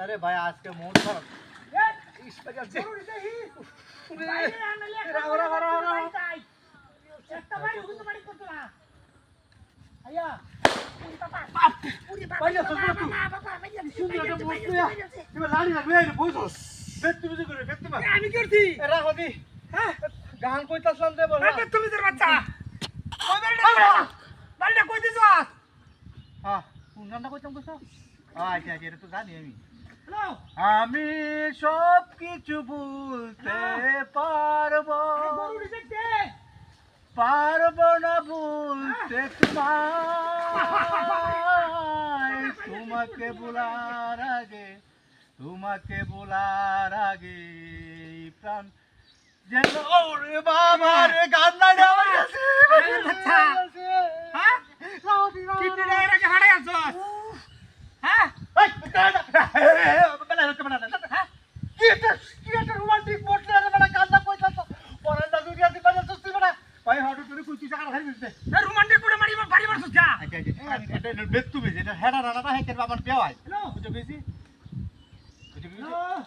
আরে ভাই আজকে মন খারাপ আমি করছি গান কইতাছলাম দে বল তুমি তোর বাচ্চা বাড়িটা কই দিছ হ্যাঁ কোন গানটা কইতাম কইছ আচ্ছা আচ্ছা এটা তো জানি আমি হ্যালো আমি সব কিছু ভুলতে পারবো পারবো না ভুলতে তোমাকে ভোলার আগে প্রাণ যেন ওরে বাবা রে গান্না আমার কাছে আচ্ছা হ্যাঁ কিডনি ডায়ার আগে হাড়ে আছো হ্যাঁ এই বেলা হচ্ছে না হ্যাঁ কি একটা রোমান্টিক মোটর রে বেলা গান্না কইতাছ পরান্ডা দুনিয়া দি বাজা তুই বেলা ভাই হাড়ু তুই কই তুই টাকা খাই দিতে এ রোমান্টিক করে মারি বাড়ি মারছস যা আচ্ছা এটা বেত তুমি যেটা হেডা রানাটা হেকের বাবার পেওয়াই হ্যালো বুঝছো বেশি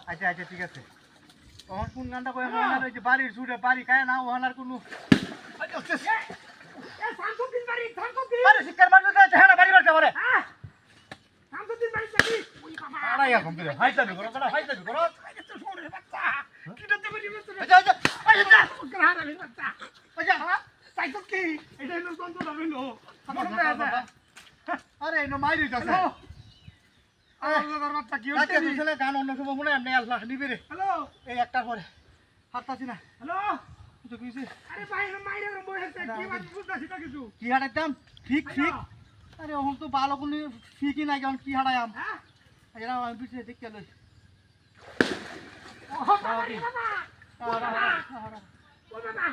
আচ্ছা আচ্ছা ঠিক আছে তখন কোন গানটা কই মনে হয় যে বাড়ির ছুটে বাড়ি খায় না ওহানার কোনো এ শামসুদ্দিন বাড়ি শামসুদ্দিন আরে শিকার মানুষ আছে হেডা বাড়ি মারতে পারে হ্যাঁ শামসুদ্দিন বাড়ি যাবি ওই বাবা আড়াই এখন দিলে হাইতাবি করো বেটা হাইতাবি করো তো শোনে বাচ্চা কিটা তো বাড়ি মারছ আচ্ছা আচ্ছা আচ্ছা গ্রহার আলি বাচ্চা আচ্ছা তাইতো কি এটা হলো তন্ত্র হইলো আরে এনো মাইরি যাচ্ছে আল্লাহর বাচ্চা কি হচ্ছে আচ্ছা ছেলে গান অন্য সময় মনে এমনি আল্লাহ নিবে রে হ্যালো এই একটার পরে হাততাছি না হ্যালো তো কইছি আরে বাইরে মাইরে বইছে কি বাত বুঝতাছি না কিছু কি হাঁটাইতাম ঠিক ঠিক আরে ওহন তো ভালো কোনো ঠিকই নাই কেমন কি হাঁটাইম হ্যাঁ এরা আমি পিছিয়ে দেখতে লই ও বাবা রে বাবা ও বাবা ও বাবা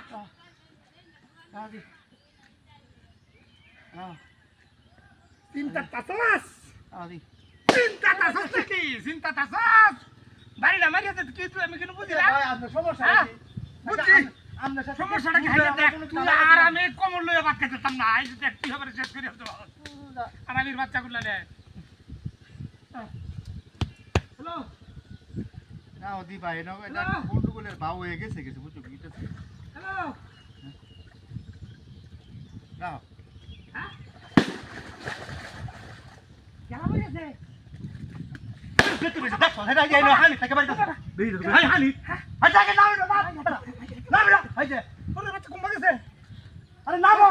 দাদি হ্যাঁ চিন্তা তাসলাস দাদি চিন্তা তাসলাস কি চিন্তা তাসলাস বাড়িটা মারিয়া তো কি তুই আমি কেন বুঝি না ভাই আপনার সমস্যা হ্যাঁ? কি বুঝছি আপনার সাথে সমস্যাটা কি হাইয়া দেখ তুই আর আমি কমল লইয়া বাদ খেতাম না এই যে দেখ কি হবে শেষ করে তো আনালির বাচ্চাগুলো নে হ্যালো না ওদি ভাই না এটা হ্যালো? বন্ধুগুলোর ভাও হয়ে গেছে বুঝছো কি এটা হ্যালো না হ্যাঁ কেন বলেছে তুমি দেখো এটা এই না হানি থেকে বাড়ি দাও হাই হানি আচ্ছা কে নাম না নাম না হাই যে ওরে বাচ্চা কম গেছে আরে নামো